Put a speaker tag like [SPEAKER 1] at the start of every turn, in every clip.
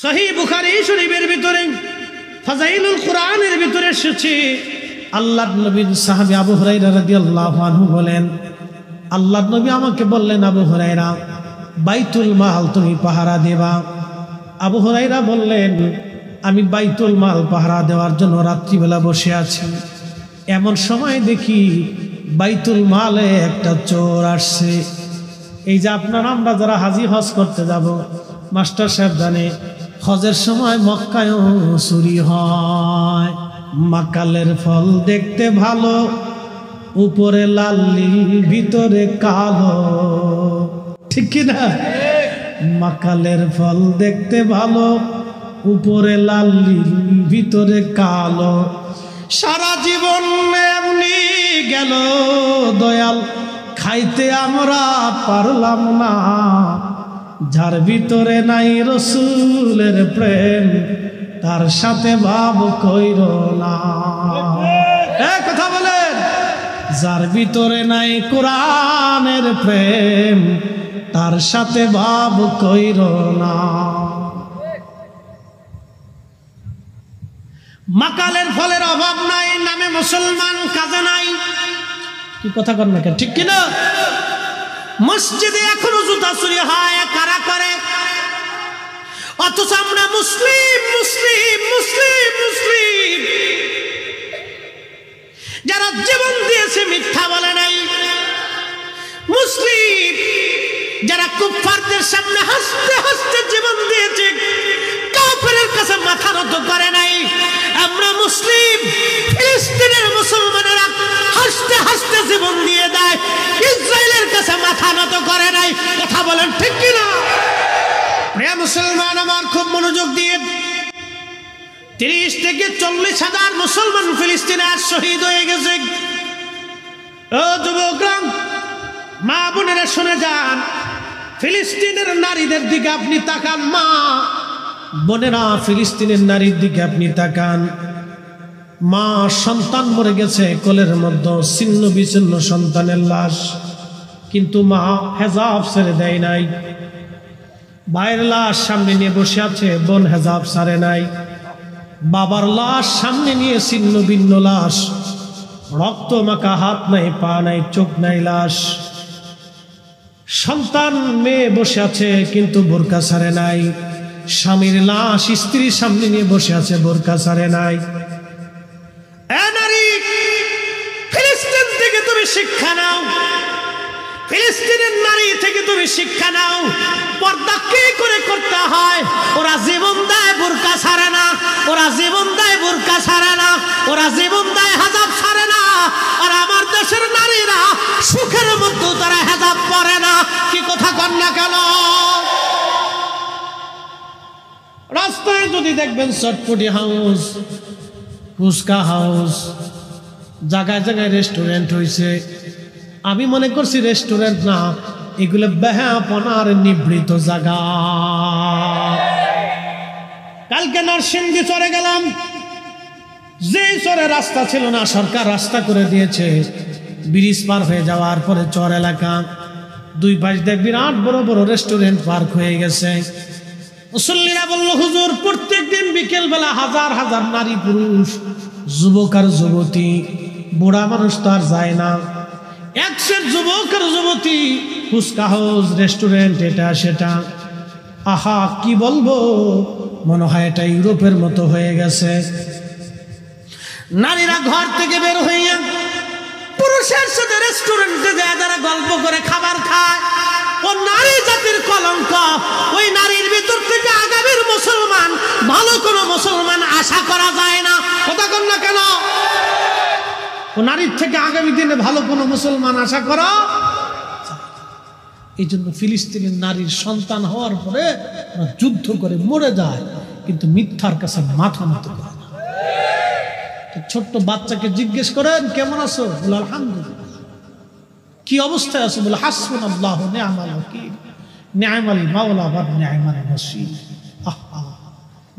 [SPEAKER 1] সহিহ বুখারী শরীফের ভিতরে ফাজাইলুল কুরআনের ভিতরে এসেছে, আল্লাহর নবীর সাহাবী আবু হুরায়রা রাদিয়াল্লাহু আনহু বলেন, আল্লাহর নবী আমাকে বললেন, আবু হুরায়রা বাইতুল মাল তুমি পাহারা দেবা। আবু হুরায়রা বললেন, আমি বাইতুল মাল পাহারা দেওয়ার জন্য রাত্রিবেলা বসে আছি, এমন সময় দেখি বাইতুল মালে একটা চোর আসছে। এই যে আপনারা আমরা যারা হাজি হজ করতে যাব, মাস্টার সাহেব জানে হজের সময় মক্কায়ও চুরি হয়। মাকালের ফল দেখতে ভালো, উপরে লাল ভিতরে কালো, ঠিক কিনা? মাকালের ফল দেখতে ভালো, উপরে লাল ভিতরে কালো। সারা জীবন এমনি গেল দয়াল, খাইতে আমরা পারলাম না। যার ভিতরে নাই রসুলের প্রেম, তার সাথে ভাব কইর না। কথা বলেন, যার ভিতরে নাই কোরআনের প্রেম, তার সাথে ভাব কইর না। মাকালের ফলের অভাব নাই, নামে মুসলমান কাজে নাই। কি কথা কর না কেন, ঠিক কিনা? মসজিদে এখনো জুতা চুরি হয়, কারা করে? অথচ আমরা মুসলিম মুসলিম মুসলিম মুসলিম, যারা জীবন দিয়েছে মিথ্যা বলে নাই। মুসলিম যারা কুফফারদের সামনে হাসতে হাসতে জীবন দিয়েছে, কাফেরের কাছে মাথা নত করে নাই। আমরা মুসলিম, ফিলিস্তিনের মুসলমানেরা হাসতে হাসতে জীবন দিয়ে দেয়, ইসরায়েলের কাছে মাথা নত করে নাই। কথা বলেন ঠিক কিনা? প্রিয় মুসলমান আমার, খুব মনোযোগ দিয়ে, 30 থেকে 40 হাজার মুসলমান ফিলিস্তিনে আজ শহীদ হয়ে গেছে। ও যুবকরা, মা বোনেরা শুনে যান, ফিলিস্তিনের নারীদের দিকে আপনি তাকান। মা বোনেরা, ফিলিস্তিনের নারীর দিকে আপনি তাকান। মা সন্তান মরে গেছে কোলের মধ্যে, ছিন্ন বিচ্ছিন্ন সন্তানের লাশ, কিন্তু মা হেজাব ছেড়ে দেয় নাই। ভাইয়ের লাশ সামনে নিয়ে বসে আছে, বোন হেজাব ছাড়ে নাই। বাবার লাশ সামনে নিয়ে ছিন্ন ভিন্ন লাশ, রক্ত মাখা হাত নাই, পা নাই, চোখ নাই, লাশ। সন্তান মেয়ে বসে আছে, কিন্তু বোরকা ছাড়ে নাই। স্বামীর লাশ স্ত্রীর সামনে নিয়ে বসে আছে, বোরকা ছাড়ে নাই। নারী, ফিলিস্তিন থেকে তুমি শিক্ষা নাও, ফিলিস্তিনের নারী থেকে তুমি শিক্ষা নাও। পর্দা কি করে করতে হয়? ওরা জীবন দেয় বোরকা ছাড়ে না, ওরা জীবন দেয় বোরকা ছাড়ে না, ওরা জীবন দেয় হেজাব ছাড়ে না। আর আমার দেশের নারীরা সুখের মধ্যে তারা হেজাব পরে না। কি কথা কন না কেন? রাস্তায় যদি দেখবেন চটপটি হাউস, ফুচকা হাউস, জায়গায় জায়গায় রেস্টুরেন্ট হয়েছে, আমি মনে করছি রেস্টুরেন্ট না, এগুলো বেহাপনার নিবৃত জায়গা। কালকে নরসিংদী চরে গেলাম, যে চরে রাস্তা ছিল না, সরকার রাস্তা করে দিয়েছে। ব্রিজ পার হয়ে যাওয়ার পরে চর এলাকা, দুই পাশ দিয়ে বিরাট বড় বড় রেস্টুরেন্ট পার্ক হয়ে গেছে। মুসল্লিরা বলল, হুজুর প্রত্যেক দিন বিকেল বেলা হাজার হাজার নারী পুরুষ, যুবক আর যুবতী, বুড়া মানুষ তো আর যায় না, একশের যুবক আর যুবতী, ফুচকা হাউস, রেস্টুরেন্ট, এটা সেটা। আহা, কি বলবো, মনে হয় এটা ইউরোপের মতো হয়ে গেছে। নারীরা ঘর থেকে বের হইয়া পুরুষের সাথে রেস্টুরেন্টে যায়, যারা গল্প করে খাবার খায়, ও নারী জাতির কলঙ্ক। ওই নারীর ভিতর থেকে আগামীর মুসলমান, ভালো কোনো মুসলমান আশা করা যায় না। কথা কন না কেন? ও নারীর থেকে আগামী দিনে ভালো কোনো মুসলমান আশা করা। এই জন্য ফিলিস্তিনের নারীর সন্তান হওয়ার পরে যুদ্ধ করে মরে যায়, কিন্তু মিথ্যার কাছে মাথা নত করে না। ছোট্ট বাচ্চাকে জিজ্ঞেস করেন, কেমন আছো? বলে আলহামদুলিল্লাহ। কি অবস্থায় আছো? বলে হাসবুনাল্লাহু নি'মাল ওয়াকিল, নি'মাল মাওলা ওয়া নি'মাল নাসীর। আহা,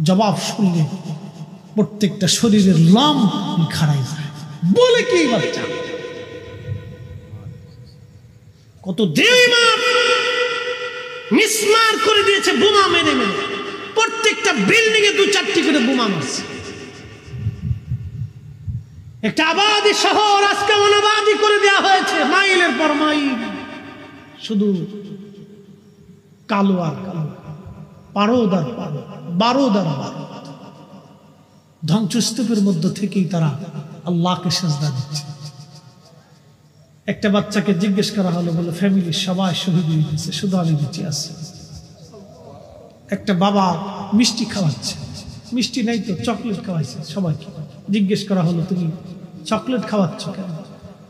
[SPEAKER 1] জবাব শুনলে প্রত্যেকটা শরীরের লোম খাড়াই যায়। বলে কি বাচ্চা, কত দেবী মা মিসমার করে দিয়েছে বোমা মেরে মেরে। প্রত্যেকটা বিল্ডিং এ 2-4টি করে বোমা মারছে। একটা আবাদি শহর আজকে অনাবাদি করে দেওয়া হয়েছে, মাইলের পর মাইল শুধু কালো আর কালো, বারুদ আর বারুদ। ধ্বংসস্তূপের মধ্য থেকেই তারা আল্লাহকে সিজদা দিচ্ছে। একটা বাচ্চাকে জিজ্ঞেস করা হলো, বলে ফ্যামিলির সবাই শহীদ হয়ে গেছে, শুধু আমি বেঁচে আছি। একটা বাবা মিষ্টি খাওয়াচ্ছে, মিষ্টি নাই তো চকলেট খাওয়াইছে সবাইকে। জিজ্ঞেস করা হলো, তুমি চকলেট খাওয়াচ্ছ কেন?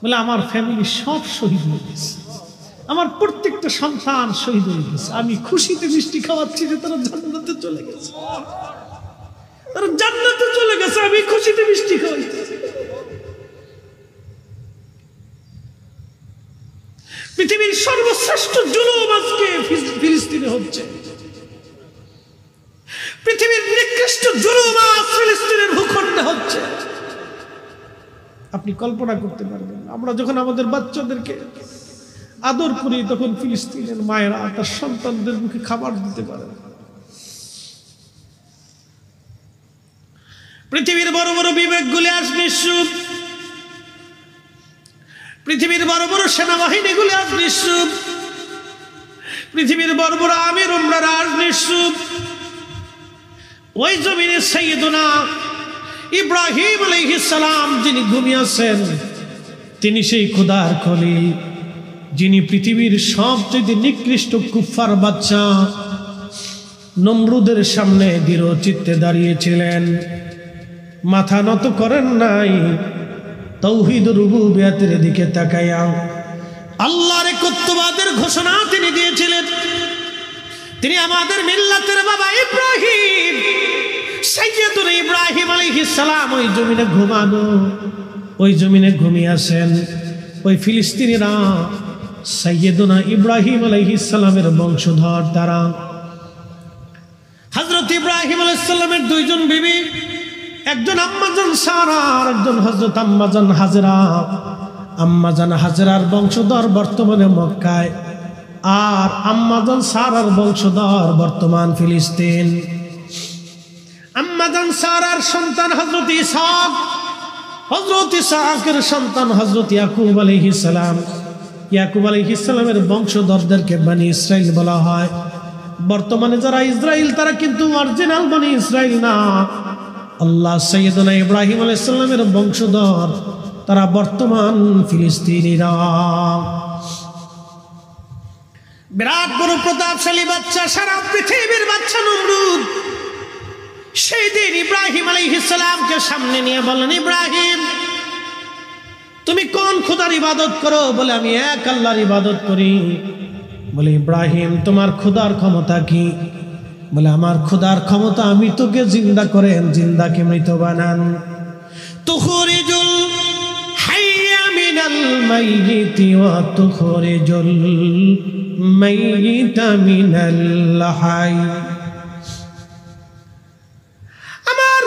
[SPEAKER 1] বলে আমার ফ্যামিলি সব শহীদ হয়ে গেছে, আমার প্রত্যেকটা সন্তান শহীদ হয়ে গেছে, আমি খুশিতে মিষ্টি খাওয়াচ্ছি যে তারা জান্নাতে চলে গেছে, তারা জান্নাতে চলে গেছে, আমি খুশিতে মিষ্টি খাওয়াচ্ছি। পৃথিবীর সর্বশ্রেষ্ঠ জুলুম আজকে ফিলিস্তিনে হচ্ছে, পৃথিবীর নিকৃষ্ট জুলুম আজ ফিলিস্তিনের ভূখণ্ডে হচ্ছে। আপনি কল্পনা করতে পারবেন, আমরা যখন আমাদের বাচ্চাদেরকে আদর করি তখন ফিলিস্তিনের মায়েরা তার সন্তানদের মুখে খাবার দিতে পারে। পৃথিবীর বড় বড় বিবেকগুলি আজ নিঃসুপ, পৃথিবীর বড় বড় সেনাবাহিনীগুলি আজ নিঃসুপ, পৃথিবীর বড় বড় আমির উমরারা আজ নিঃসুপ। ওই জমিনে সাইয়েদুনা ইব্রাহিম আলাইহিস সালাম যিনি ঘুমিয়েছেন, তিনি সেই খোদার খলিল, যিনি পৃথিবীর সবচেয়ে নিকৃষ্ট কুফফার বাচ্চা নমরুদের সামনে দৃঢ় চিত্তে দাঁড়িয়েছিলেন, মাথা নত করেন নাই, তাওহীদ রুবুবিয়তের দিকে তাকায়া আল্লাহর একত্ববাদের ঘোষণা তিনি দিয়েছিলেন। তিনি আমাদের মিল্লাতের বাবা ইব্রাহিম, সাইয়েদুনা ইব্রাহিম আলাইহিস সালাম ওই জমিনে ঘুমানো, ওই জমিনে ঘুমিয়ে আছেন। ওই ফিলিস্তিনিরা সাইয়েদুনা ইব্রাহিম আলাইহিস সালামের বংশধর। তারা হযরত ইব্রাহিম আলাইহিস সালামের দুইজন বিবি, একজন আম্মাজান সারা আর একজন হযরত আম্মাজান হাজেরা। আম্মাজান হাজেরার বংশধর বর্তমানে মক্কায়, আর আম্মাজান সারার বংশধর বর্তমান ফিলিস্তিন। আম্মাজান সারার সন্তান হযরত ইসহাক, হযরত ইসহাকের সন্তান হযরত ইয়াকুব আলাইহিস সালাম। ইয়াকুব আলাইহিস সালামের বংশধরদেরকে বনি ইসরাইল বলা হয়। বর্তমানে যারা ইসরাইল তারা কিন্তু অরিজিনাল বনি ইসরাইল না, আল্লাহ সাইয়েদুনা ইব্রাহিম আলাইহিস সালামের বংশধর, তারা বর্তমান ফিলিস্তিনিরা। বিরাট বড় প্রতাপশালী বাচ্চা, সারা পৃথিবীর বাচ্চা নমরুদ। সেই দিন ইব্রাহিম আলাইহিস সালামকে সামনে নিয়ে বললেন, ইব্রাহিম তুমি কোন খোদার ইবাদত করো? বলে আমি এক আল্লাহর ইবাদত করি। বলে ইব্রাহিম তোমার খোদার ক্ষমতা কি? বলে আমার খোদার ক্ষমতা আমি তোকে জিন্দা করেন, জিন্দাকে মৃত বানান। তুখরিজুল হাইয়া মিনাল মাইয়িতি ওয়া তুখরিজুল মাইয়িতা মিনাল হাই। আমার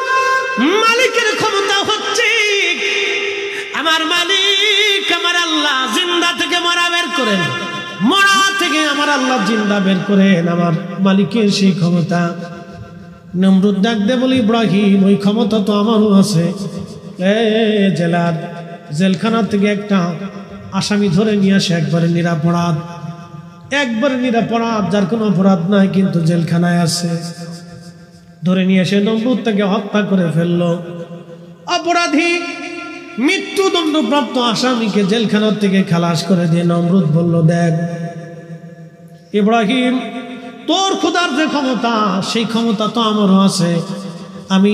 [SPEAKER 1] মালিকের ক্ষমতা হচ্ছে, আমার মালিক আমার আল্লাহ জিন্দা থেকে মরা বের করেন, মরা থেকে আমার আল্লাহ জিন্দা বের করেন, আমার মালিকের সেই ক্ষমতা। নমরুদ ডাক দে বলি, ইব্রাহিম ওই ক্ষমতা তো আমারও আছে। জেলার জেলখানা থেকে একটা আসামি ধরে নিয়ে আসে, একবারে নিরাপরাধ, একবারে নিরাপরাধ, যার কোনো অপরাধ নাই কিন্তু জেলখানায় আছে। ধরে নিয়ে এসে নমরুদ তাকে হত্যা করে ফেললো। অপরাধী মৃত্যুদণ্ডপ্রাপ্ত আসামিকে জেলখানার থেকে খালাস করে দিয়ে নমরুদ বলল, দেখ ইব্রাহিম তোর খোদার যে ক্ষমতা সেই ক্ষমতা তো আমারও আছে। আমি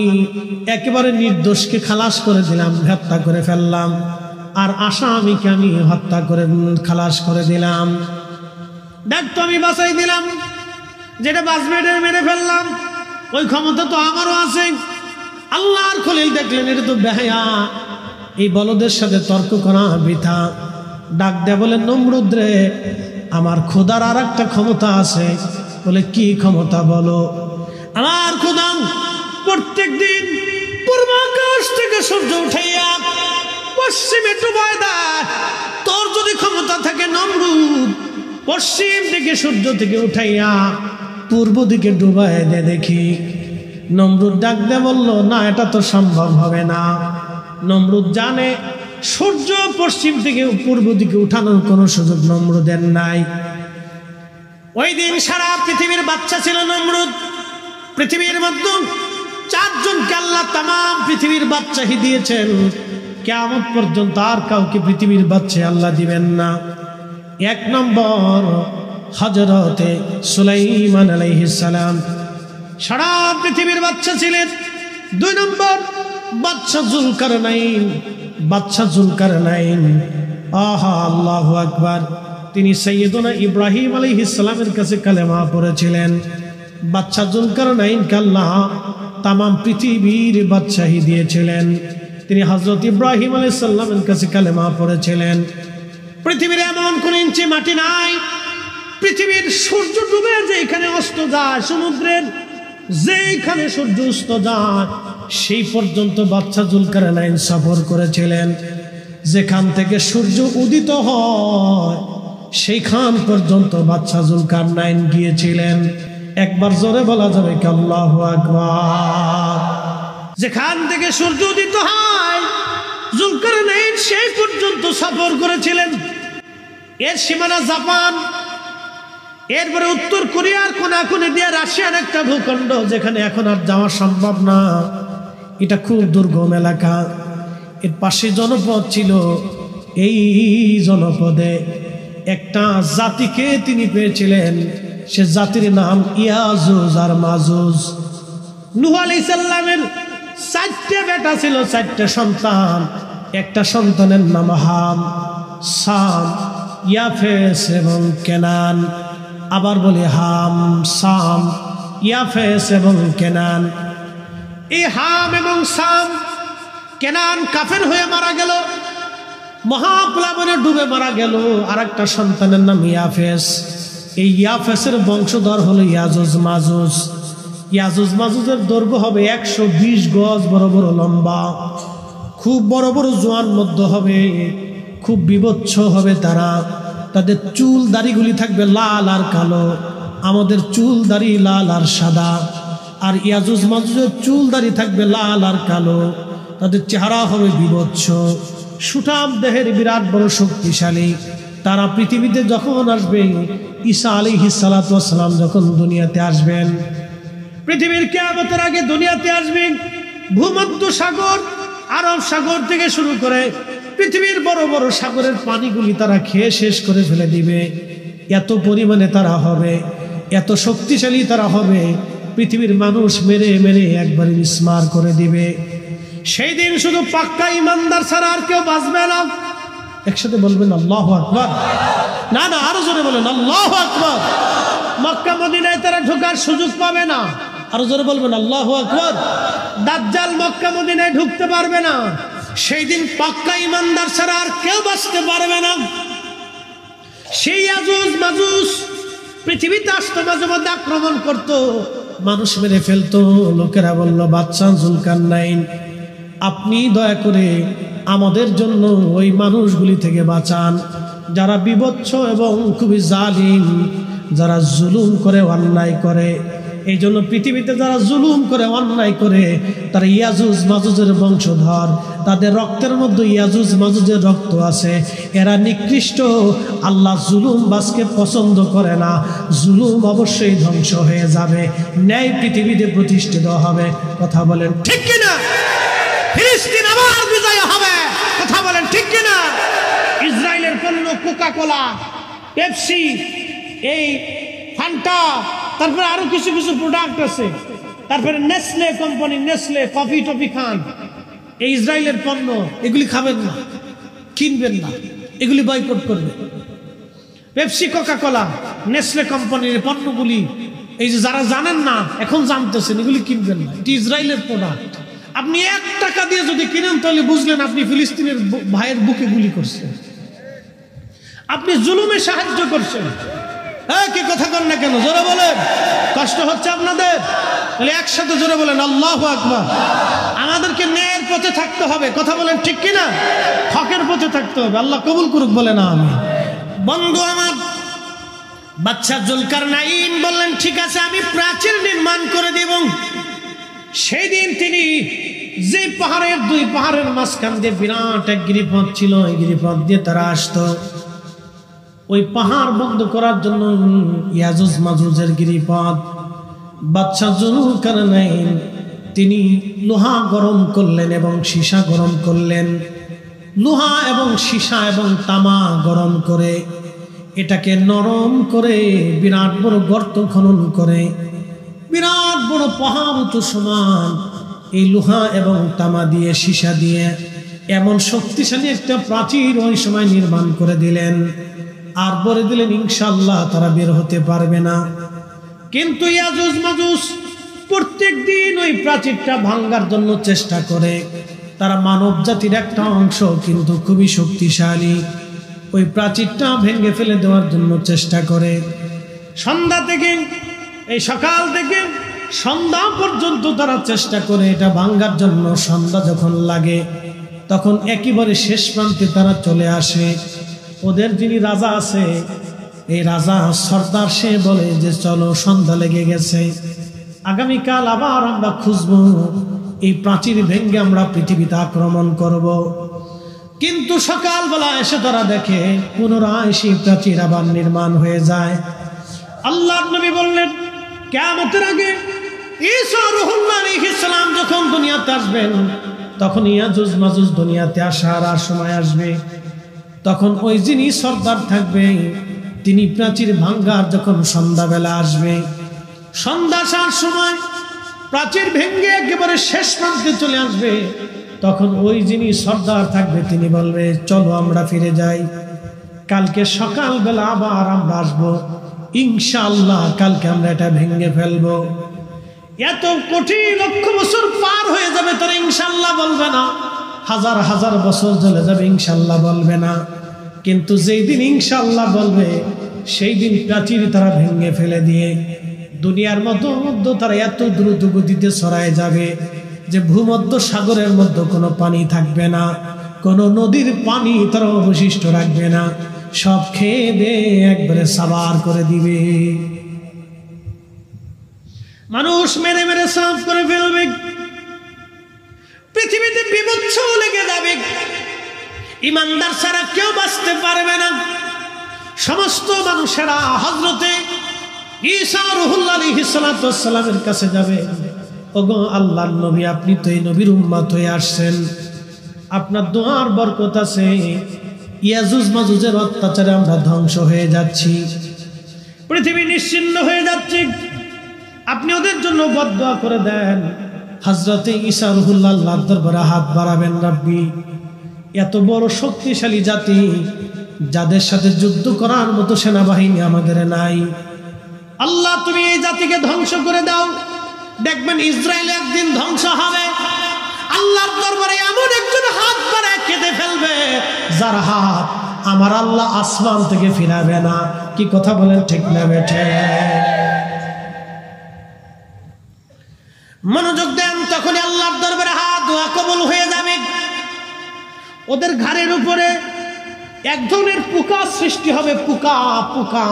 [SPEAKER 1] একেবারে নির্দোষকে খালাস করে দিলাম, হত্যা করে ফেললাম, আর আসামিকে আমি হত্যা করে খালাস করে দিলাম। দেখ তো আমি বাঁচাই দিলাম, যেটা বাঁচবে মেরে ফেললাম, ওই ক্ষমতা তো আমারও আছে। আল্লাহর খলিল দেখলেন এটা তো বেহায়া, এই বলদের সাথে তর্ক করা বৃথা। ডাক দেয়া বলেন, নমরুদ রে আমার খোদার আর একটা ক্ষমতা আছে। বলে কি ক্ষমতা বলো? আমার খোদা প্রত্যেক দিন পূর্বাকাশ থেকে সূর্য উঠাইয়া পশ্চিমে ডুবায় দেয়। তোর যদি ক্ষমতা থাকে নমরুদ, পশ্চিম দিকে সূর্য থেকে উঠাইয়া পূর্ব দিকে ডুবায় দে দেখি। নমরুদ ডাক দিয়ে বলল, না, এটা তো সম্ভব হবে না। নমরুদ জানে সূর্য পশ্চিম থেকে পূর্ব দিকে উঠানোর কোনো সুযোগ নমরুদের নাই। ওই দিন সারা পৃথিবীর বাচ্চা ছিল নমরুদ। পৃথিবীর মধ্যে 4 জনকে আল্লাহ তামাম পৃথিবীর বাদশাহী দিয়েছেন। কিয়ামত পর্যন্ত আর কাউকে পৃথিবীর বাদশাহী আল্লাহ দিবেন না। 1 নম্বর হযরতে সুলাইমান আলাইহিস সালাম সারা পৃথিবীর বাদশা ছিলেন। 2 নম্বর বাদশা জুলকারনাইন। আহা, আল্লাহু আকবার। তিনি সাইয়্যিদুনা ইব্রাহিম আলাইহিস সালামের কাছে কালেমা পড়েছিলেন। বাদশা জুলকারনাইনকে আল্লাহ তামাম পৃথিবীর বাদশাহী দিয়েছিলেন। তিনি হযরত ইব্রাহিম আলাইহিস সালামের কাছে কালেমা পড়েছিলেন। পৃথিবীর এমন কোন ইঞ্চি মাটি নাই, পৃথিবীর সূর্য ডুবে যেখানে অস্ত যায়, সমুদ্রের যেখানে সূর্য অস্ত যায় সেই পর্যন্ত বাদশা জুলকারনাইন সফর করেছিলেন। যেখান থেকে সূর্য উদিত হয় সেইখান পর্যন্ত বাদশা জুলকারনাইন গিয়েছিলেন। একবার জোরে বলা যাবে কি আল্লাহু আকবার? যেখান থেকে সূর্য উদিত হয় জুলকারনাইন সেই পর্যন্ত সফর করেছিলেন। এর সীমানা জাপান, এরপরে উত্তর কোরিয়ার কোনাকুনি দিয়ে রাশিয়ার একটা ভূখণ্ড, যেখানে এখন আর যাওয়া সম্ভব না। এটা খুব দুর্গম এলাকা। এর পাশে জনপদ ছিল। এই জনপদে একটা জাতিকে তিনি পেয়েছিলেন। সে জাতির নাম ইয়াজুজ আর মাজুজ। নূহ আলাইহিস সালামের 4টে বেটা ছিল, 4টে সন্তান। একটা সন্তানের নাম হাম, সাম, ইয়াফেস এবং কেনান। আবার বলি হাম, সাম, ইয়াফেস এবং কেনান। এই হাম এবং সাম, কেনান কাফের হয়ে মারা গেল, মহাপ্লাবনে ডুবে মারা গেল। আর একটা সন্তানের নাম ইয়াফেস। এই ইয়াফেসের বংশধর হলো ইয়াজুজ মাজুজ। ইয়াজুজ মাজুজের দৈর্ঘ্য হবে 120 গজ, বড় বড় লম্বা, খুব বড় বড় জোয়ান মধ্য হবে, খুব বিভৎস হবে তারা। তাদের চুল দাড়িগুলি থাকবে লাল আর কালো। আমাদের চুল দাড়ি লাল আর সাদা। আর ইয়াজুজ মাজুজের চুল দাড়ি থাকবে লাল আর কালো। তাদের চেহারা হবে বিভৎস, সুঠাম দেহের, বিরাট বড় শক্তিশালী। তারা পৃথিবীতে যখন আসবে, ঈসা আলাইহিস সালাতু ওয়াস সালাম যখন দুনিয়াতে আসবেন, পৃথিবীর কিয়ামতের আগে দুনিয়াতে আসবেন, ভূমধ্য সাগর, আরব সাগর থেকে শুরু করে পৃথিবীর বড় বড় সাগরের পানিগুলি তারা খেয়ে শেষ করে ফেলে দিবে। এত পরিমাণে তারা হবে, এত শক্তিশালী তারা হবে, পৃথিবীর মানুষ মেরে মেরে একবারে মিসমার করে দিবে। সেই দিন শুধু পাক্কা ইমানদার ছাড়া আর কেউ বাঁচবে না। একসাথে বলবেন আল্লাহু আকবার। না না, আরো জোরে বলেন আল্লাহু আকবার। মক্কা মদিনায় তারা ঢোকার সুযোগ পাবে না। আরো জোরে বলবেন আল্লাহু আকবার। দাজ্জাল মক্কা মদিনায় ঢুকতে পারবে না। সেই দিন পাক্কা ইমানদার ছাড়া আর কেউ বাঁচতে পারবে না। সেই ইয়াজুজ মাজুজ পৃথিবীতে আসতো, মাঝে মধ্যে আক্রমণ করতো, মানুষ মেরে ফেলতো। লোকেরা বলল, বাদশা জুলকারনাইন, আপনি দয়া করে আমাদের জন্য ওই মানুষগুলি থেকে বাঁচান যারা বিভৎস এবং খুবই জালিম, যারা জুলুম করে, অন্যায় করে। এই জন্য পৃথিবীতে যারা জুলুম করে, অন্যায় করে, তারা ইয়াজুজ মাজুজের বংশধর। তাদের রক্তের মধ্যে ইয়াজুজ মাজুজের রক্ত আছে। এরা নিকৃষ্ট। আল্লাহ জুলুম বাসকে পছন্দ করে না। জুলুম অবশ্যই ধ্বংস হয়ে যাবে, ন্যায় পৃথিবীতে প্রতিষ্ঠিত হবে। কথা বলেন ঠিক কিনা? ফিলিস্তিন আবার বিজয় হবে। কথা বলেন ঠিক কিনা? ইসরায়েলের পণ্য কোকা কোলা, পেপসি, এই ফান্টা, তারপরে আরো কিছু কিছু প্রোডাক্ট আছে, তারপরে Nestle company, Nestle coffee toffee খান, এই ইসরায়েলের পণ্য, এগুলি খাবেন না, কিনবেন না, এগুলি বয়কট করবে। পেপসি, কোকা কোলা, নেসলে কোম্পানির পণ্যগুলি, এই যে যারা জানেন না এখন জানতেছেন, এগুলি কিনবেন না, এটি ইসরায়েলের প্রোডাক্ট। আপনি 1 টাকা দিয়ে যদি কিনেন তাহলে বুঝলেন আপনি ফিলিস্তিনের ভাইয়ের বুকে গুলি করছেন, আপনি জুলুমে সাহায্য করছেন। হ্যাঁ, কি কথা কন না কেন? জোরে বলেন। কষ্ট হচ্ছে আপনাদের? তাহলে একসাথে জোরে বলেন আল্লাহু আকবার। আমাদেরকে ন্যায়ের পথে থাকতে হবে। কথা বলেন ঠিক কিনা? হকের পথে থাকতে হবে। আল্লাহ কবুল করুক বলে না আমি। বন্ধু আমার, বাদশা জুলকারনাইন বললেন, ঠিক আছে, আমি প্রাচীর নির্মাণ করে দিব। সেই দিন তিনি যে পাহাড়ের দুই পাহাড়ের মাঝখান দিয়ে বিরাট এক গিরিপথ ছিল, এই গিরিপথ দিয়ে তারা আসতো। ওই পাহাড় বন্ধ করার জন্য ইয়াজুজ মাজুজের গিরিপথ বাদশা জুলকারনাইন তিনি লোহা গরম করলেন এবং সীসা গরম করলেন। লোহা এবং সীসা এবং তামা গরম করে এটাকে নরম করে বিরাট বড় গর্ত খনন করে বিরাট বড় পাহাড় উঁচু সমান এই লোহা এবং তামা দিয়ে সীসা দিয়ে এমন শক্তিশালী একটা প্রাচীর ওই সময় নির্মাণ করে দিলেন। আর বলে দিলেন ইনশাআল্লাহ তারা বের হতে পারবে না। কিন্তু ইয়াজুজ মাজুজ প্রত্যেক দিন ওই প্রাচীরটা ভাঙার জন্য চেষ্টা করে। তারা মানব জাতির একটা অংশ, কিন্তু খুবই শক্তিশালী। ওই প্রাচীরটা ভেঙে ফেলে দেওয়ার জন্য চেষ্টা করে। সন্ধ্যা থেকে এই সকাল থেকে সন্ধ্যা পর্যন্ত তারা চেষ্টা করে এটা ভাঙার জন্য। সন্ধ্যা যখন লাগে তখন একেবারে শেষ প্রান্তে তারা চলে আসে। ওদের যিনি রাজা আছে, এই রাজা সর্দার, সে বলে যে চলো সন্ধ্যা লেগে গেছে, আগামীকাল আবার আমরা খুঁজবো, এই প্রাচীর ভেঙে আমরা পৃথিবীতে আক্রমণ করব। কিন্তু সকালবেলা এসে তারা দেখে পুনরায় সেই প্রাচীর আবার নির্মাণ হয়ে যায়। আল্লাহর নবী বললেন কিয়ামতের আগে ঈসা রূহুল্লাহ আলাইহিস সালাম যখন দুনিয়াতে আসবেন তখন ইয়াজুজ মাজুজ দুনিয়াতে আসার আর সময় আসবে। তখন ওই যিনি সর্দার থাকবে তিনি প্রাচীর ভাঙ্গার যখন সন্ধ্যাবেলা আসবে, সন্ধ্যা আসার সময় প্রাচীর ভেঙে একেবারে শেষ প্রান্তে চলে আসবে, তখন ওই যিনি সর্দার থাকবে তিনি বলবে চলো আমরা ফিরে যাই, কালকে সকালবেলা আবার আমরা আসবো, ইনশাআল্লাহ কালকে আমরা এটা ভেঙে ফেলবো। এত কোটি লক্ষ বছর পার হয়ে যাবে তারা ইনশাআল্লাহ বলবে না, হাজার হাজার বছর চলে যাবে ইনশাআল্লাহ বলবে না। কিন্তু যেই দিন ইনশাআল্লাহ বলবে সেই দিন প্রাচীর তারা ভেঙে ফেলে দিয়ে দুনিয়ার মধ্যে তারা এত দ্রুত গতিতে ছড়ায় যাবে যে ভূমধ্য সাগরের মধ্যে কোনো পানি থাকবে না, কোনো নদীর পানি তারা অবশিষ্ট রাখবে না, সব খেয়ে দিয়ে একবারে সাবার করে দিবে। মানুষ মেরে মেরে সাফ করে ফেলবে, পৃথিবীতে বিভৎস লেগে যাবে, ইমানদার ছাড়া কেউ বাঁচতে পারবে না। সমস্ত মানুষেরা হযরতে ঈসা রূহুল্লাহ আলাইহিস সালামের কাছে যাবে, ওগো আল্লাহর নবী আপনি তো এই নবীর উম্মত হয়ে আসছেন, আপনার দোয়ার বরকত আছে, ইয়াজুজ মাজুজের অত্যাচারে আমরা ধ্বংস হয়ে যাচ্ছি, পৃথিবী নিশ্চিহ্ন হয়ে যাচ্ছে, আপনি ওদের জন্য বদদুয়া করে দেন। হযরতে ঈসা রূহুল্লাহ আল্লাহর দরবারে হাত বাড়াবেন, রাব্বি এত বড় শক্তিশালী জাতি যাদের সাথে যুদ্ধ করার মতো সেনাবাহিনী আমাদের নাই, আল্লাহ তুমি এই জাতিকে ধ্বংস করে দাও। দেখবেন ইসরায়েল একদিন ধ্বংস হবে, আল্লাহর দরবারে এমন একজন হাত বাড়ায় কেঁদে ফেলবে যার হাত আমার আল্লাহ আসমান থেকে ফিরাবে না। কি কথা বলেন ঠিক না বেঠে? মনোযোগ দেন, তখনই আল্লাহর দরবারে হাত দোয়া কবুল হয়ে যাবে। ওদের ঘাড়ের উপরে এক ধরনের পোকা সৃষ্টি হবে, পোকা পোকা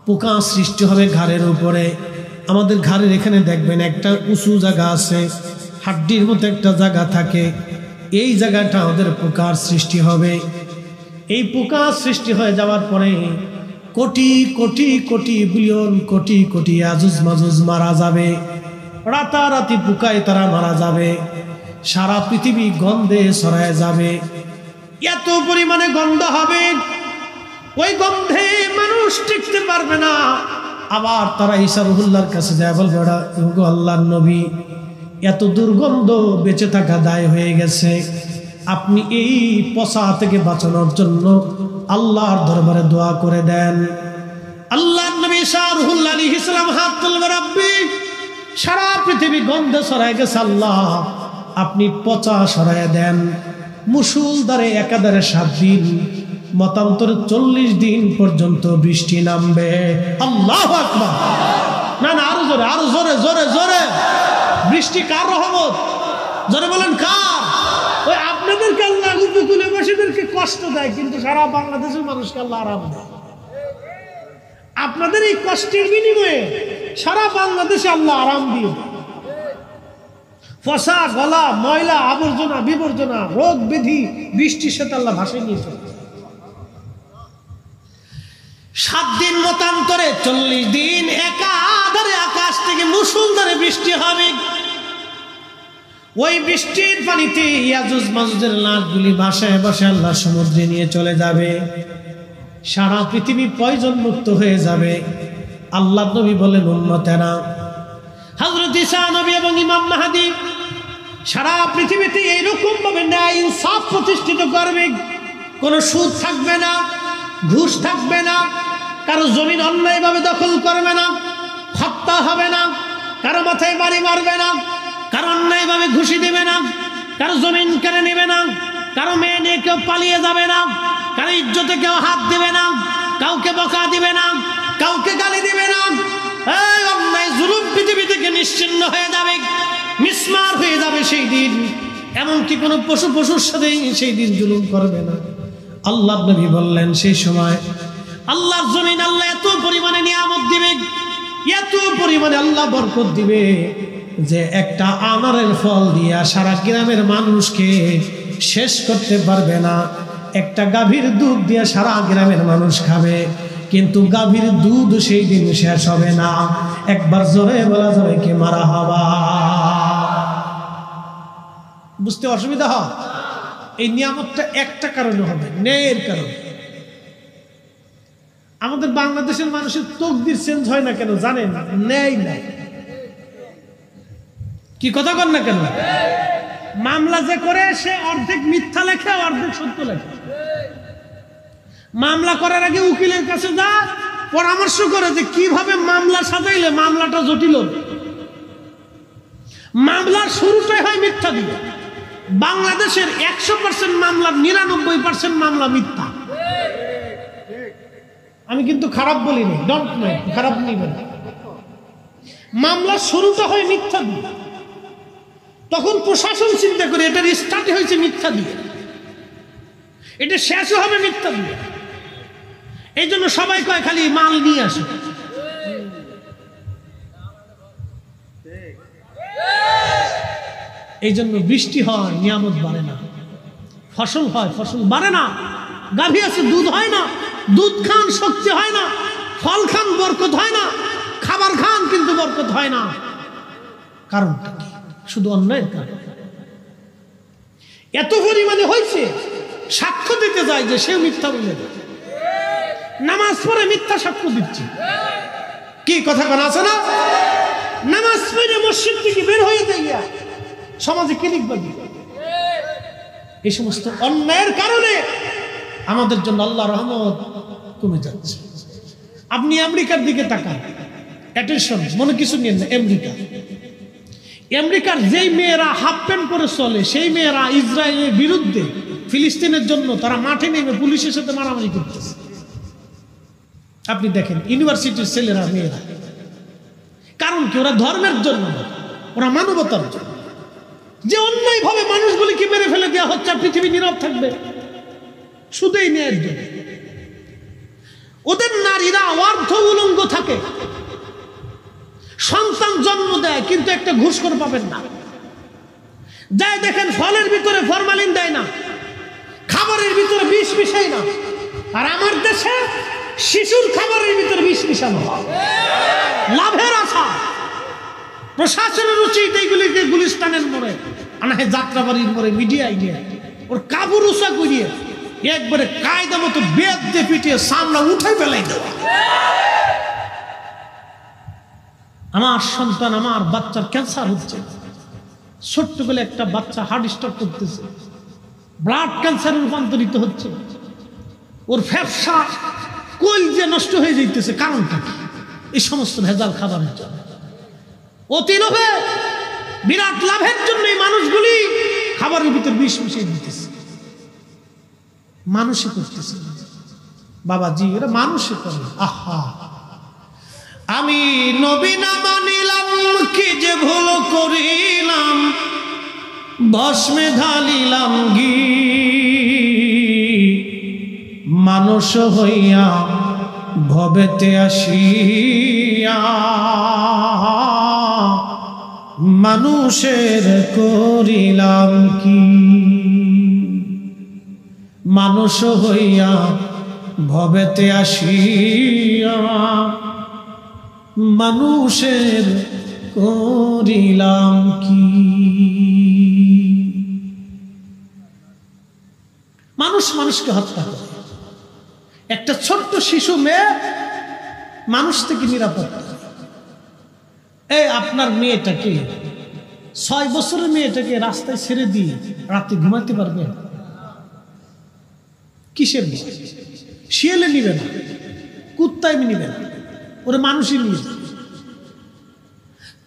[SPEAKER 1] পোকা সৃষ্টি হবে ঘাড়ের উপরে। আমাদের ঘাড়ের এখানে দেখবেন একটা উঁচু জায়গা আছে, হাড্ডির মতো একটা জায়গা থাকে, এই জায়গাটা ওদের পোকার সৃষ্টি হবে। এই পোকা সৃষ্টি হয়ে যাওয়ার পরে কোটি কোটি কোটি বিলিয়ন কোটি কোটি ইয়াজুজ মাজুজ মারা যাবে, রাতারাতি পোকায় তারা মারা যাবে, সারা পৃথিবী গন্ধে ছড়ায় যাবে, এত পরিমাণে গন্ধ হবে, ওই গন্ধে মানুষ টিকতে পারবে না। আবার তারা ঈসা রূহুল্লাহর কাছে যায়, বলবে ওগো আল্লাহর নবী এত দুর্গন্ধ বেঁচে থাকা দায় হয়ে গেছে, আপনি এই পচা থেকে বাঁচানোর জন্য আল্লাহর দরবারে দোয়া করে দেন। আল্লাহর নবী ঈসা রূহুল্লাহ আলাইহিস সালাম হাত তুলবে, রাব্বি সারা পৃথিবী গন্ধে ছড়ায় গেছে, আল্লাহ আপনি পচা সরায় দেন। মুসুলধারে একাধারে 7 দিন, মতান্তরে 40 দিন পর্যন্ত বৃষ্টি নামবে। আল্লাহু আকবার! না না, আরো জোরে, আরো জোরে, জোরে জোরে। বৃষ্টি কার রহমত? জোরে বলেন কার? ওই আপনাদেরকে আল্লাহ উপকূলবাসীদেরকে কষ্ট দেয়, কিন্তু সারা বাংলাদেশের মানুষকে আল্লাহ আরাম দেয়। আপনাদের এই কষ্টের বিনিময়ে সারা বাংলাদেশে আল্লাহ আরাম দিয়ে। ফসা গলা, ময়লা আবর্জনা বিবর্জনা, রোগ ব্যাধি বৃষ্টির সাথে আল্লাহ ভাসিয়ে নিয়েছে। 7 দিন মতান্তরে 40 দিন একাধারে আকাশ থেকে মুষলধারে বৃষ্টি হবে। ওই বৃষ্টির পানিতে ইয়াজুজ মাজুজের লাশগুলি ভাসায় ভাসায় আল্লাহ সমুদ্রে নিয়ে চলে যাবে। সারা পৃথিবী পয়জন মুক্ত হয়ে যাবে। আল্লাহ নবী বলেন, উম্মতেরা, হযরত ঈসা নবী এবং ইমাম মাহদী সারা পৃথিবীতে এইরকম ভাবে ন্যায় ইনসাফ প্রতিষ্ঠিত করবে। কোনো সুদ থাকবে না, ঘুষ থাকবে না, কারো জমিন অন্যায়ভাবে দখল করবে না, হত্যা হবে না, কারো মাথায় বাড়ি মারবে না, কারো অন্যায়ভাবে ঘুষি দেবে না, কারো জমিন কেড়ে নেবে না, কারো মেয়ে নিয়ে কেউ পালিয়ে যাবে না, কারো ইজ্জতে কেউ হাত দিবে না, কাউকে বকা দিবে না, কাউকে গালি দিবে না। এই অন্যায় জুলুম পৃথিবী থেকে নিশ্চিহ্ন হয়ে যাবে, মিসমার হয়ে যাবে সেই দিন। এমনকি কোনো পশুর সাথে সেই দিন জুলুম করবে না। আল্লাহ নবী বললেন, সেই সময় আল্লাহর জমিন আল্লাহ এত পরিমাণে নিয়ামত দিবে, এত পরিমাণে আল্লাহ বরকত দিবে যে একটা আনারের ফল দিয়া সারা গ্রামের মানুষকে শেষ করতে পারবে না। একটা গাভীর দুধ দিয়া সারা গ্রামের মানুষ খাবে, কিন্তু গাভীর দুধ সেই দিন শেষ হবে না। একবার জোরে বলা যাবে কি মারহাবা। বুঝতে অসুবিধা হয়? এই নিয়ামতটা একটা কারণে হবে, ন্যায়ের কারণে। আমাদের বাংলাদেশের মানুষের তকদির চেঞ্জ হয় না কেন জানেন? ন্যায় নাই। কি কথা বল না কেন? মামলা যে করে সে অর্ধেক মিথ্যা লেখে, অর্ধেক সত্য লেখে। মামলা করার আগে উকিলের কাছে যা পরামর্শ করে যে কিভাবে মামলা সাজাইলে মামলাটা জটিল হবে। মামলার শুরুটাই হয় মিথ্যা দিয়ে। বাংলাদেশের 100% মামলার 99% মামলা মিথ্যা। আমি কিন্তু খারাপ বলিনি, ডোন্ট মাইন্ড, খারাপ নিবেন। মামলার শুরুটা হয় মিথ্যা দিয়ে। তখন প্রশাসন চিন্তা করে এটার স্টার্ট হয়েছে মিথ্যা দিয়ে, এটা শেষও হবে মিথ্যা দিয়ে। এই জন্য সবাই কয় খালি মাল নিয়ে আসে। এই জন্য বৃষ্টি হয়, নিয়ামত বাড়ে না। ফসল হয়, ফসল বাড়ে না। গাভী আছে, দুধ হয় না। দুধ খান, শক্তি হয় না। ফল খান, বরকত হয় না। খাবার খান, কিন্তু বরকত হয় না। কারণটা কি? শুধু অন্যায়ের কারণ। এত পরিমাণে হয়েছে, সাক্ষ্য দিতে যায় যে সেও মিথ্যা বলে দেয়। নামাজ পড়ে মিথ্যা সাক্ষ্য দিচ্ছে। কি কথা বলা আছে না? নামাজ পড়ে মসজিদ থেকে বের হয়ে যায়, সমাজে কি লিখবে? এই সমস্ত অন্যায়ের কারণে আমাদের জন্য আল্লাহ রহমত কমে যাচ্ছে। আপনি আমেরিকার দিকে তাকান, অ্যাটেনশন, মনে কিছু নিয়েন না। আমেরিকার যেই মেয়েরা হাফ প্যান্ট পরে চলে, সেই মেয়েরা ইসরায়েলের বিরুদ্ধে, ফিলিস্তিনের জন্য তারা মাঠে নেমে পুলিশের সাথে মারামারি করতেছে। আপনি দেখেন ইউনিভার্সিটির ছেলেরা, মেয়েরা। কারণ কি? ওরা ধর্মের জন্য না, ওরা মানবতার জন্য। যে অন্যায়ভাবে মানুষগুলিকে মেরে ফেলে দেওয়া হচ্ছে, পৃথিবী নীরব থাকবে শুধু এই ন্যায়ের জন্য। ওদের নারীরা অর্ধ উলঙ্গ থাকে, সন্তান জন্ম দেয়, কিন্তু একটা ঘুষখোর পাবেন না। যাই দেখেন ফলের ভিতরে ফরমালিন দেয় না, খাবারের ভিতরে বিষ মিশায় না। আর আমার দেশে শিশুর খাবারের ভিতরে বিষ মিশানো হয়, লাভের আশা। প্রশাসনের উচিত এইগুলিকে গুলিস্তানের মোড়ে, আনাহে যাত্রাবাড়ির মোড়ে মিডিয়ায় নিয়ে ওর কাবুর উষা করিয়ে একবারে কায়দা মতো বেদ দিয়ে পিটিয়ে সামলা উঠে ফেলাই দেওয়া। আমার সন্তান, আমার বাচ্চার ক্যান্সার হচ্ছে, ছোট্ট বলে একটা বাচ্চা হার্ট স্ট্রোক করতেছে, ব্লাড ক্যান্সারে রূপান্তরিত হচ্ছে, ওর ফ্যাপসা কলজে নষ্ট হয়ে যাইতেছে। কারণটা কি? এই সমস্ত ভেজাল খাবারের জন্য। অতি লোভে, বিরাট লাভের জন্য এই মানুষগুলি খাবারের ভিতর বিষ মিশিয়ে দিতেছে। মানুষই করতেছে বাবাজি, এরা মানুষই করে। আহা, আমি নবী না মানিলাম, কি যে ভুল করিলাম, ভস্মে ঢালিলাম ঘি। মানুষ হইয়া ভবেতে আসিয়া মানুষের করিলাম কি, মানুষ হইয়া ভবেতে আসিয়া মানুষের করিলাম কি। মানুষ মানুষকে হত্যা করে। একটা ছোট্ট শিশু মেয়ে মানুষ থেকে নিরাপত্তা। এই আপনার মেয়েটাকে 6 বছরের মেয়েটাকে রাস্তায় ছেড়ে দিয়ে রাতে ঘুমাতে পারবে? কিসের ভয়? শিয়ালে নিবে না, কুত্তায় নিবে না, ওরা মানুষই নিয়ে।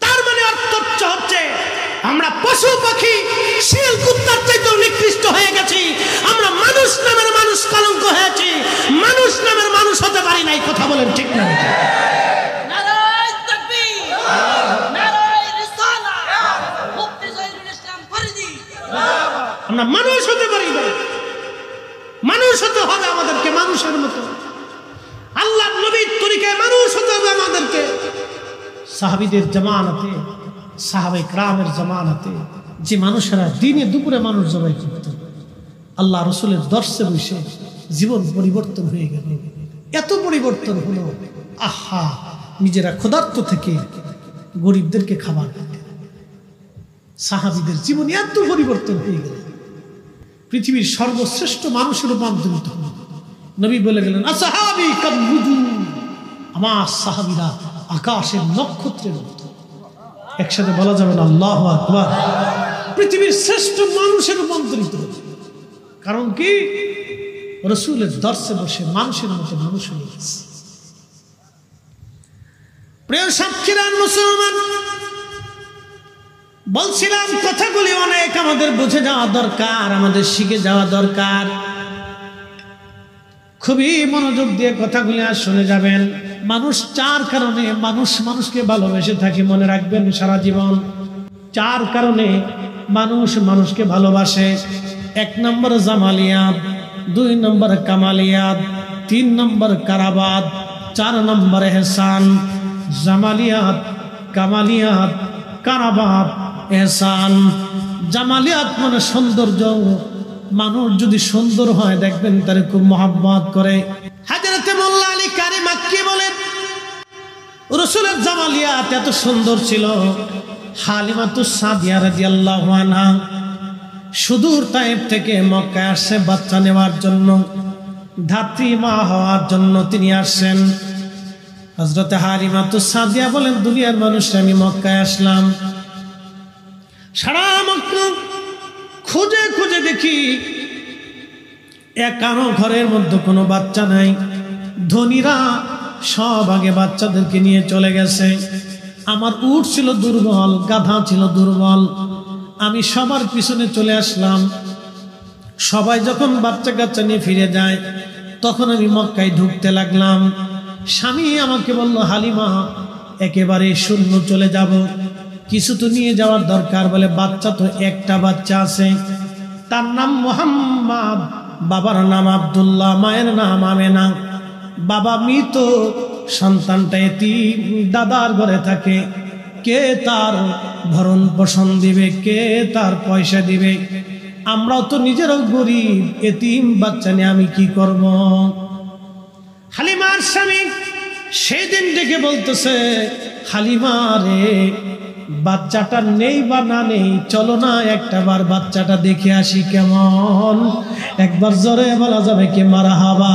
[SPEAKER 1] তার মানে অর্থ হচ্ছে আমরা পশু পাখি শিয়াল কুত্তার চাইতে নিকৃষ্ট হয়ে গেছি। আমরা মানুষ নামের মানুষ কলঙ্ক হয়েছি, মানুষ নামের মানুষ হতে পারি নাই। কথা বলেন ঠিক না? আমরা মানুষ হতে পারি না, মানুষ হতে হবে আমাদেরকে মানুষের মতো। আল্লাহ নবীর তরিকায় মানুষ হতে হবে আমাদেরকে। সাহাবীদের জামানাতে, সাহাবায়ে কেরামের জামানাতে যে মানুষেরা দিনে দুপুরে মানুষ জবাই করত, আল্লাহ রাসূলের দর্শে বসে জীবন পরিবর্তন হয়ে গেল। এত পরিবর্তন হলো, আহা, নিজেরা ক্ষুধার্ত থেকে গরিবদেরকে খাবার দিতেন। সাহাবীদের জীবনে এত পরিবর্তন হয়ে গেল, পৃথিবীর সর্বশ্রেষ্ঠ মানুষের রূপান্তরিত হল। নবী বলে গেলেন, আসহাবী কান্নুজুম, আমার সাহাবীরা আকাশের নক্ষত্রের মতো। একসাথে বলা যাবে না আল্লাহু আকবার? পৃথিবীর শ্রেষ্ঠ মানুষের রূপান্তরিত হল। কারণ কি? রাসূলের দর্শে বসে মানুষের মতো মানুষ হয়ে গেছে। প্রিয় সাক্ষীরা, মুসলমান, বলছিলাম কথাগুলি অনেক আমাদের বুঝে যাওয়া দরকার, আমাদের শিখে যাওয়া দরকার। খুবই মনোযোগ দিয়ে কথাগুলি আর শুনে যাবেন। মানুষ 4 কারণে মানুষ মানুষকে ভালোবেসে থাকে, মনে রাখবেন সারা জীবন। 4 কারণে মানুষ মানুষকে ভালোবাসে। 1 নম্বর জামালিয়াত, 2 নম্বর কামালিয়াত, 3 নম্বর কারাবাত, 4 নম্বর এহসান। জামালিয়াত, কামালিয়াত, কারাবাত, এহসান। জামালিয়াত মানে সৌন্দর্য। মানুষ যদি সুন্দর হয় দেখবেন তারে খুব মহব্বত করে। হযরত মোল্লা আলী কারি মাক্কি বলেন, রাসূলের জামালিয়াত এত সুন্দর ছিল। হালিমাতুস সাদিয়া রাদিয়াল্লাহু আনহা সুদূর তায়েফ থেকে মক্কায় আসছে বাচ্চা নেওয়ার জন্য, ধাত্রী মা হওয়ার জন্য তিনি আসছেন। হযরত হালিমাতুস সাদিয়া বলেন, দুনিয়ার মানুষ, আমি মক্কায় আসলাম, সারা মক্কা খুঁজে খুঁজে দেখি একানো ঘরের মধ্যে কোনো বাচ্চা নাই। ধনীরা সব আগে বাচ্চাদেরকে নিয়ে চলে গেছে। আমার উট ছিল দুর্বল, গাধা ছিল দুর্বল, আমি সবার পিছনে চলে আসলাম। সবাই যখন বাচ্চা কাচ্চা নিয়ে ফিরে যায়, তখন আমি মক্কায় ঢুকতে লাগলাম। স্বামী আমাকে বলল, হালিমা, একেবারে শূন্য চলে যাব, কিছু তো নিয়ে যাওয়ার দরকার। বলে, বাচ্চা তো একটা বাচ্চা আছে, তার নাম মুহাম্মদ, বাবার নাম আব্দুল্লাহ, মায়ের নাম আমেনা। বাবা মৃত, সন্তানটা এতিম, দাদার ঘরে থাকে। কে তার ভরণ পোষণ দিবে? কে তার পয়সা দিবে? আমরাও তো নিজেরাও গরিব, এতিম বাচ্চা নিয়ে আমি কি করব? হালিমার স্বামী সেই দিন ডেকে বলতেছে, হালিমা রে, বাচ্চাটা নেই বা না নেই, চলো না একটাবার বাচ্চাটা দেখে আসি কেমন। একবার জোরে বলা যাবে কি মারহাবা?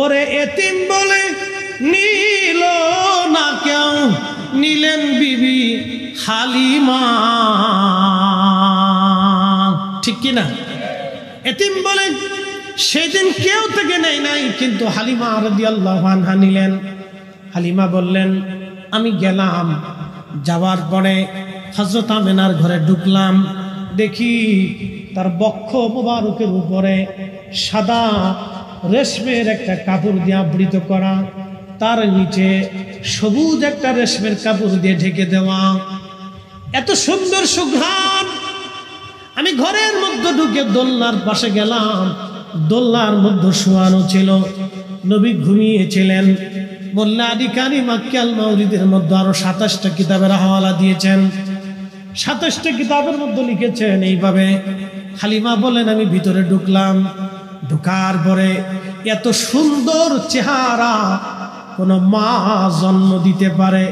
[SPEAKER 1] ওরে এতিম বলে নিল না কেউ, নিলেন বিবি হালিমা। ঠিক কিনা? এতিম বলে সেদিন কেউ থেকে নেই নাই, কিন্তু হালিমা রাদিয়াল্লাহু আনহা নিলেন। হালিমা বললেন, আমি গেলাম, যাওয়ার পরে হযরত আমেনার ঘরে ঢুকলাম, দেখি তার বক্ষ মোবারকের উপরে সাদা রেশমের একটা কাপড় দিয়ে আবৃত করা, তার নিচে সবুজ একটা রেশমের কাপড় দিয়ে ঢেকে দেওয়া। এত সুন্দর সুঘ্রাণ। আমি ঘরের মধ্যে ঢুকে দোলনার পাশে গেলাম, দোলনার মধ্যে শোয়ানো ছিল, নবী ঘুমিয়েছিলেন। মোল্লা আলী কারি মাক্কি আল মাউরিদের মধ্যে আরো 27টা কিতাবের হাওয়ালা দিয়েছেন। 27টা কিতাবের মধ্যে লিখেছেন এইভাবে। হালিমা বলেন আমি ভিতরে ঢুকলাম, ঢুকার পরে এত সুন্দর চেহারা কোন মা জন্ম দিতে পারে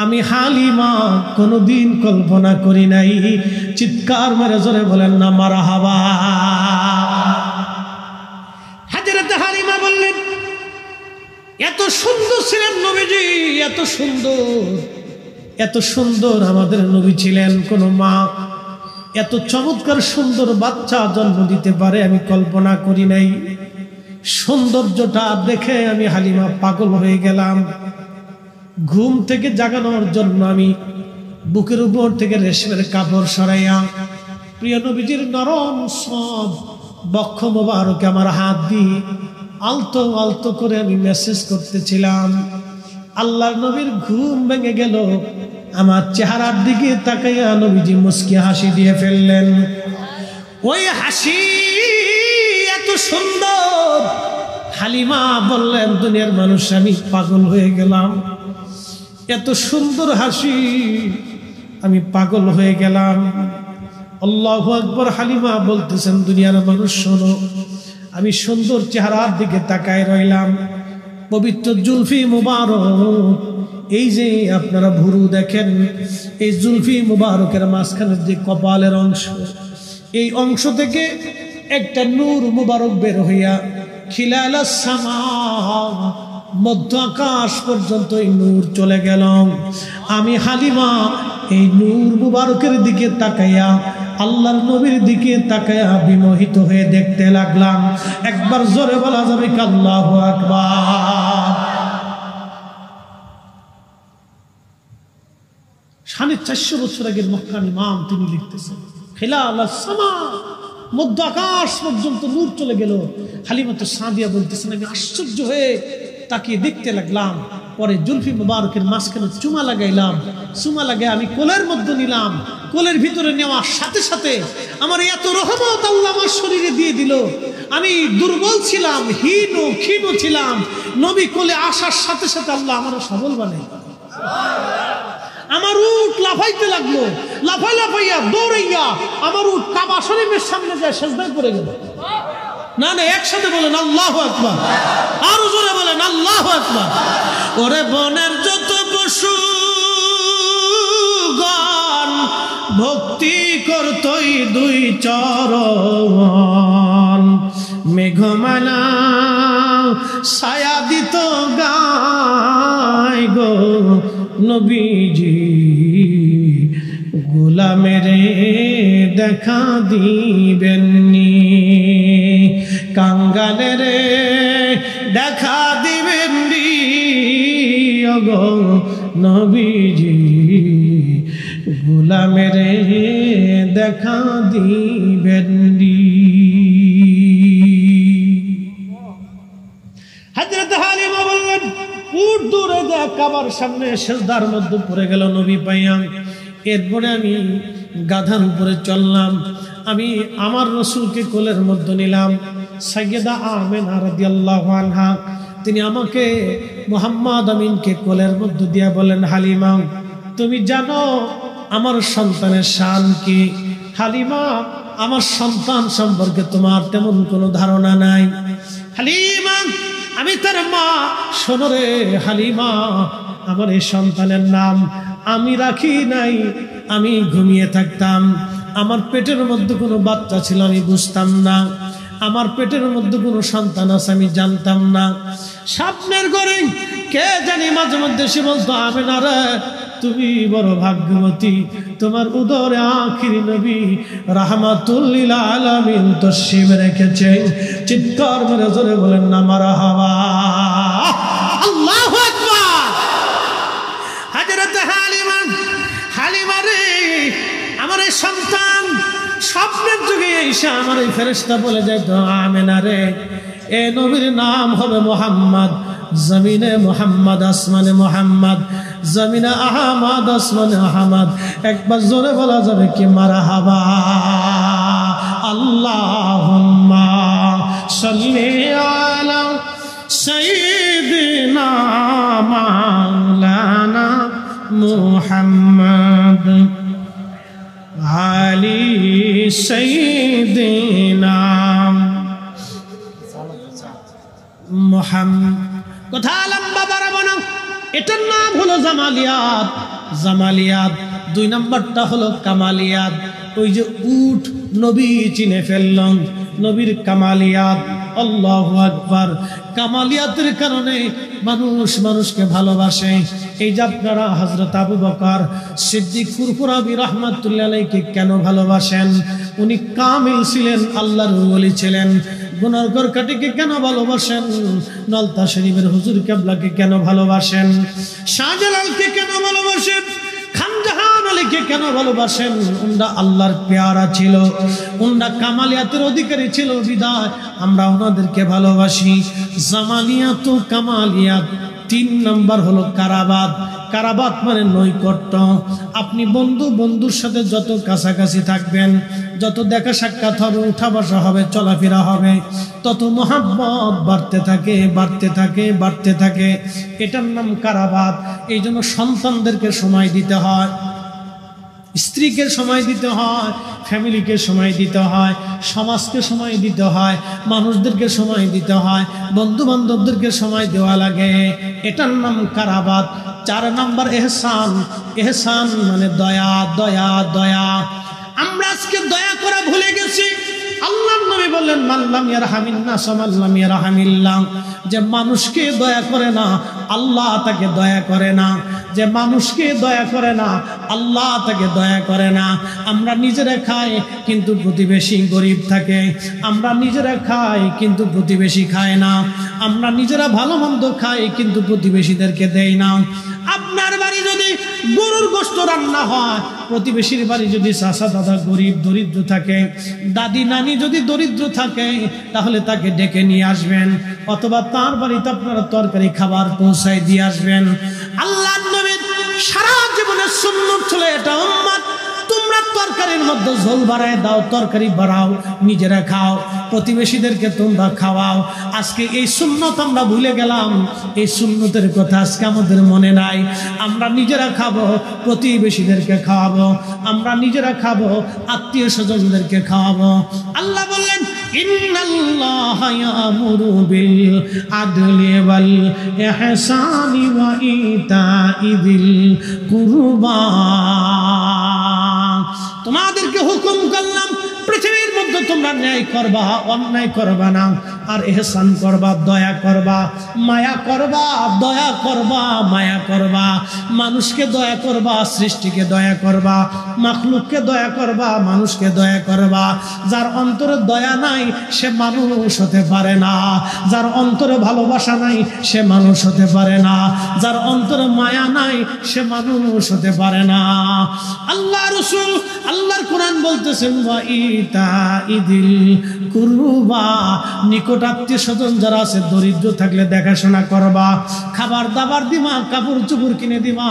[SPEAKER 1] আমি হালিমা কোনদিন কল্পনা করি নাই। চিৎকার মেরে জোরে বলেন না মারহাবা। হযরত হালিমা বললেন এত সুন্দর ছিলেন নবীজি, এত সুন্দর, এত সুন্দর আমাদের নবী ছিলেন। কোন মা এত চমৎকার সুন্দর বাচ্চা জন্ম দিতে পারে আমি কল্পনা করি নাই। সৌন্দর্যটা দেখে আমি হালিমা পাগল হয়ে গেলাম। ঘুম থেকে জাগানোর জন্য আমি বুকের উপর থেকে রেশমের কাপড় সরাইয়া প্রিয় নবীজির নরম সব বক্ষ মোবারকে আমার হাত দিয়ে আলতো আলতো করে আমি মেসেজ করতেছিলাম। আল্লাহর নবীর ঘুম ভেঙে গেল। আমার চেহারার দিকে তাকাইয়া নবীজি মুস্কি হাসি দিয়ে ফেললেন। ওই হাসি এত সুন্দর, হালিমা বললেন দুনিয়ার মানুষ আমি পাগল হয়ে গেলাম। এত সুন্দর হাসি, আমি পাগল হয়ে গেলাম। আল্লাহু আকবার। হালিমা বলতেছেন দুনিয়ার মানুষ শোনো, আমি সুন্দর চেহারার দিকে তাকায় রইলাম। পবিত্র জুলফি মুবারক, এই যে আপনারা ভুরু দেখেন, এই জুলফি মুবারকের মাঝখানের যে কপালের অংশ, এই অংশ থেকে একটা নূর মুবারক বের হইয়া খিলালাস সামা, মধ্য আকাশ পর্যন্ত এই নূর চলে গেল। আমি হালিমা এই নূর মুবারকের দিকে তাকাইয়া আল্লাহর নবীর দিকে তাকাইয়া বিমোহিত হয়ে দেখতে লাগলাম। একবার জোরে বলা যাবে কি আল্লাহু আকবার। 450 বছর আগের মক্কার ইমাম তিনি লিখতেছেন খিলালাস সামা, মধ্য আকাশ পর্যন্ত নূর চলে গেল। হালিমাতু সাদিয়া বলতেছেন আমি আশ্চর্য হয়ে তাকিয়ে দেখতে লাগলাম। পরে জুলফি মুবারকের মাঝখানে চুমা লাগাইলাম। চুমা লাগাই আমি কোলের মধ্যে নিলাম। কোলের ভিতরে নেওয়ার সাথে সাথে আমার এত রহমত আল্লাহ আমার শরীরে দিয়ে দিল। আমি দুর্বল ছিলাম, ক্ষীণ ছিলাম। নবী কোলে আসার সাথে সাথে আল্লাহ আমার সবল বানাই। আমার উট লাফাইতে লাগলো, লাফাইয়া দৌড়াইয়া আমার উট কাবা শরীফের সামনে যায় সেজদায় পড়ে গেল। না না, একসাথে বলেন আল্লাহু আকবার, আরো জোরে বলেন আল্লাহু আকবার। ওরে বনের যত পশু গান ভক্তি করতই দুই চরণ, মেঘমালা ছায়া দিত গায় গো নবীজি, গোলামেরে দেখা দিবেননি, কাঙ্গালেরে দেখা দিবেননি ওগো নবীজি, গোলামেরে দেখা দিবেননি। হযরত হালিমা বললেন উট দূরে যা কাবার সামনে সেজদার মধ্যে পড়ে গেল নবী পাইয়া। এরপরে আমি গাধার উপরে চললাম। আমি আমার রসুলকে কোলের মধ্যে নিলাম। সাইয়্যিদা আমেনা রাদিয়াল্লাহু আনহা তিনি আমাকে মুহাম্মদ আমিনকে কোলের মধ্যে দিয়া বলেন হালিমা তুমি জানো আমার সন্তানের শান কি? হালিমা আমার সন্তান সম্পর্কে তোমার তেমন কোনো ধারণা নাই। হালিমা আমি তার মা। শোনো রে হালিমা, আমার এই সন্তানের নাম আমি রাখি নাই। আমি ঘুমিয়ে থাকতাম, আমার পেটের মধ্যে কোনো বাচ্চা ছিল আমি বুঝতাম না। আমার পেটের মধ্যে কোনো সন্তান আছে আমি জানতাম না। স্বপ্নের ঘরে কে জানি মাঝে মধ্যে সে বলতো আমেনা রে তুমি বড় ভাগ্যবতী, তোমার উদরে আখিরি নবী রাহমাতুল লিল আলামিন তশরিফ রেখেছে। চিৎকার মেরে জোরে বলেন না মারহাবা, আল্লাহু আকবার। হযরত হালিমা রে আমার এই সন্তান স্বপ্নের যুগে এসে আমার এই ফেরেশতা বলে যায় তো আমেনা রে এ নবীর নাম হবে মুহাম্মদ, জমিনে মুহাম্মদ আসমানে মুহাম্মদ, জমিনে আহমদ আসমানে আহমদ। একবার জোরে বলা যাবে কি মারহাবা। আল্লাহুম্মা সাল্লি আলা সাইয়্যিদিনা মুহাম্মদ আলি সাইয়্যিদিনা মুহাম্মদ। কথা লম্বা বাড়াবো না, এটার নাম হলো জামালিয়াত। জামালিয়াত। 2 নম্বরটা হলো কামালিয়াত। ওই যে উট নবী চিনে ফেললেন, নবীর কামালিয়াত। আল্লাহু আকবার। কামালিয়াতের কারণে মানুষ মানুষকে ভালোবাসে। এই যে আপনারা হযরত আবু বকর সিদ্দিক ফুরফুরাবি রাহমাতুল্লাহ আলাইহি কেন ভালোবাসেন? উনি কামিল ছিলেন, আল্লাহর ওলি ছিলেন। গুনাহগার কাটিকে কেন ভালোবাসেন? নলতা শরীফের হুজুর কিবলাকে কেন ভালোবাসেন? শাহজালালকে কেন ভালোবাসেন? খানজাহান আলীকে কেন ভালোবাসেন? উনরা আল্লাহর পেয়ারা ছিল, উনরা কামালিয়াতের অধিকারী ছিল, বিদায় আমরা ওনাদেরকে ভালোবাসি। জামালিয়াত ও কামালিয়াত। 3 নম্বর হলো কারাবাত। কারাবাত মানে নৈকট্য। আপনি বন্ধুর সাথে যত কাছাকাছি থাকবেন, যত দেখা সাক্ষাৎ হবে, উঠা বসা হবে, চলাফেরা হবে, তত মহাব্বত বাড়তে থাকে, বাড়তে থাকে, বাড়তে থাকে। এটার নাম কারাবাত। এই জন্য সন্তানদেরকে সময় দিতে হয়, স্ত্রীকে সময় দিতে হয়, ফ্যামিলিকে সময় দিতে হয়, সমাজকে সময় দিতে হয়, মানুষদেরকে সময় দিতে হয়, বন্ধু বান্ধবদেরকে সময় দেওয়া লাগে। এটার নাম কারাবাত। 4 নম্বর এহসান। এহসান মানে দয়া, দয়া, দয়া। আমরা আজকে দয়া করা ভুলে গেছি। আল্লাহর নবী বললেন মাল্লাম ইয়ারহামিন নাস মাল্লাম ইয়ারহামিল্লাহ। যে মানুষকে দয়া করে না, আল্লাহ তাকে দয়া করে না। যে মানুষকে দয়া করে না, আল্লাহ তাকে দয়া করে না। আমরা নিজেরা খাই কিন্তু প্রতিবেশী গরিব থাকে, আমরা নিজেরা খাই কিন্তু প্রতিবেশী খায় না, আমরা নিজেরা ভালো মন্দ খাই কিন্তু প্রতিবেশীদেরকে দেই না। আপনার বাড়ি যদি গরুর গোশত রান্না হয়, প্রতিবেশীর বাড়ি যদি চাচা দাদা গরিব দরিদ্র থাকে, দাদি নানি যদি দরিদ্র থাকে, তাহলে তাকে ডেকে নিয়ে আসবেন, অথবা তার বাড়িতে আপনারা তরকারি খাবার পৌঁছায় দিয়ে আসবেন। আল্লাহর নবীর সারা জীবনের সুন্নাত ছিল এটা, উম্মত তোমরা তরকারির মধ্যে ঝোল বাড়ায় দাও, তরকারি বাড়াও, নিজেরা খাও, প্রতিবেশীদেরকে তোমরা খাওয়াও। আজকে এই সুন্নত আমরা ভুলে গেলাম, এই সুন্নতের কথা আজকে আমাদের মনে নাই। আমরা নিজেরা খাবো, প্রতিবেশীদেরকে খাওয়াবো, আমরা নিজেরা খাবো, আত্মীয় স্বজনদেরকে খাওয়াবো। আল্লাহ বললেন ইন্নাল্লাহা ইয়ামুরু বিল আদলি ওয়াল ইহসানি ওয়া ইতাই যিল কুরবা। তোমাদেরকে হুকুম করলাম পৃথিবীর মধ্যে তোমরা ন্যায় করবা, অন্যায় করবা না, আর ইহসান করবা, দয়া করবা, মায়া করবা, দয়া করবা, মায়া করবা। মানুষকে দয়া করবা, সৃষ্টিকে দয়া করবা, মাখলুককে দয়া করবা, মানুষকে দয়া করবা। যার অন্তরে দয়া নাই সে মানুষ হতে পারে না, যার অন্তরে ভালোবাসা নাই সে মানুষ হতে পারে না, যার অন্তরে মায়া নাই সে মানুষ হতে পারে না। আল্লাহ রাসূল আল্লাহর কোরআন বলতেছেন ওয়া ইতাইদিল কুরবা, নিকট আত্মীয় স্বজন যারা আছে দরিদ্র থাকলে দেখাশোনা করবা, খাবার দাবার দিবা, কাপড় চোপড় কিনে দিবা,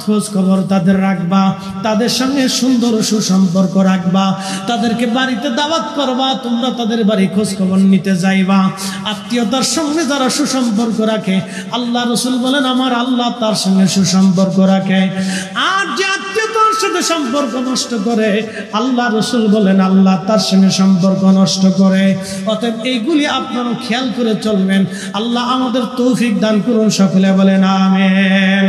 [SPEAKER 1] খোঁজ খবর তাদের রাখবা, তাদের সঙ্গে সুন্দর সুসম্পর্ক রাখবা, তাদেরকে বাড়িতে দাওয়াত করবা, তোমরা তাদের বাড়ি খোঁজ খবর নিতে যাইবা। আত্মীয়তার সঙ্গে যারা সুসম্পর্ক রাখে, আল্লাহ রাসূল বলেন আমার আল্লাহ তার সঙ্গে সুসম্পর্ক রাখে। আর যে আত্মীয়তার সাথে সম্পর্ক নষ্ট করে, আল্লাহ রাসূল বলেন আল্লাহ তার সঙ্গে সম্পর্ক নষ্ট করে। অতএব এইগুলি আপনারা খেয়াল করে চলবেন। আল্লাহ আমাদের তৌফিক দান করুন, সকলে বলেন আমিন।